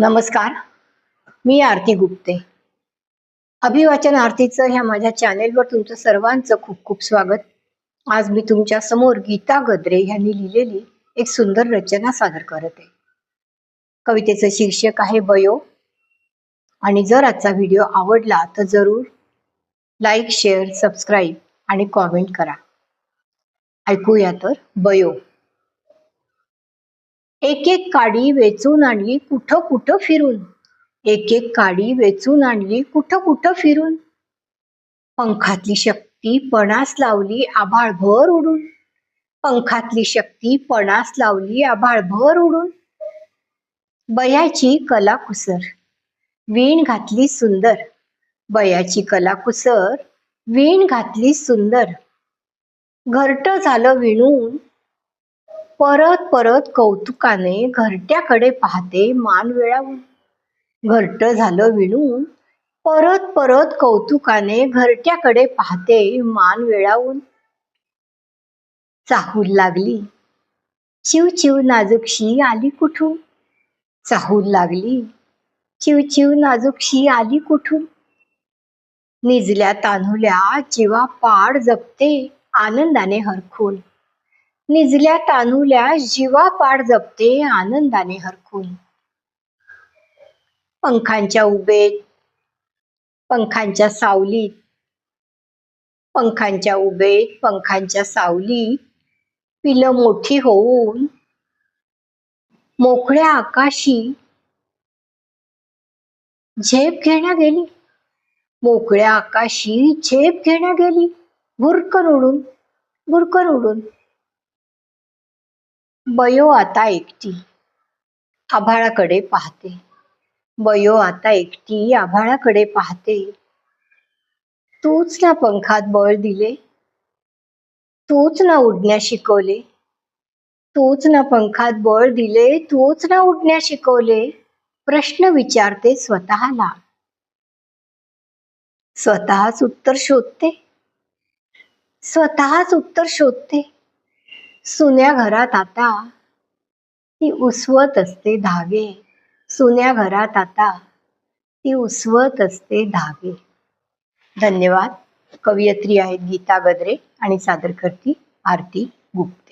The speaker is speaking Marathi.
नमस्कार, मी आरती गुप्ते. अभिवाचन आरतीचं ह्या माझ्या चॅनेलवर तुमचं सर्वांचं खूप खूप स्वागत. आज मी तुमच्या समोर गीता गद्रे यांनी लिहिलेली एक सुंदर रचना सादर करत आहे. कवितेचं शीर्षक आहे बयो. आणि जर आजचा व्हिडिओ आवडला तर जरूर लाईक, शेअर, सबस्क्राईब आणि कॉमेंट करा. ऐकूया तर बयो. एक एक काडी वेचून आणली कुठं कुठं फिरून, एक एक काडी वेचून आणली कुठं कुठं फिरून. पंखातली शक्ती पणास लावली आभाळभर उडून, पंखातली शक्ती पणास लावली आभाळभर उडून. बयाची कलाकुसर वीण घातली सुंदर, बयाची कलाकुसर वीण घातली सुंदर. घरट झालं विणून, परत परत कौतुकाने घरट्याकडे पाहते मान वेळावून. घरट झालं विणून, परत परत कौतुकाने घरट्याकडे पाहते मान वेळावून. चाहूल लागली चिव चिव नाजूकशी आली कुठून, चाहूल लागली चिव चिव नाजूकशी आली कुठून. निजल्या तान्हुल्या जीवा पाड जपते आनंदाने हरखून, निजल्या तान्हुल्या जीवा पाड जपते आनंदाने हरखून. पंखांच्या उबेत पंखांच्या सावलीत, पंखांच्या उबेत पंखांच्या सावलीत पिलं मोठी होऊन, मोकळ्या आकाशी झेप घेण्या गेली, मोकळ्या आकाशी झेप घेण्या गेली. भुरकन उडून भुरकन उडून. बयो आता एकटी आभाळाकडे पाहते, बयो आता एकटी आभाळाकडे पाहते. तूच ना पंखात बळ दिले, तूच ना उडण्या शिकवले, तूच ना पंखात बळ दिले, तूच ना उडण्या शिकवले. प्रश्न विचारते स्वतःला, स्वतःच उत्तर शोधते, स्वतःच उत्तर शोधते. सुन्या घरात आता ती उसवत असते धागे, सुन्या घरात आता ती उसवत असते धागे. धन्यवाद. कवयित्री आहेत गीता गद्रे आणि सादरकर्ती आरती गुप्ते.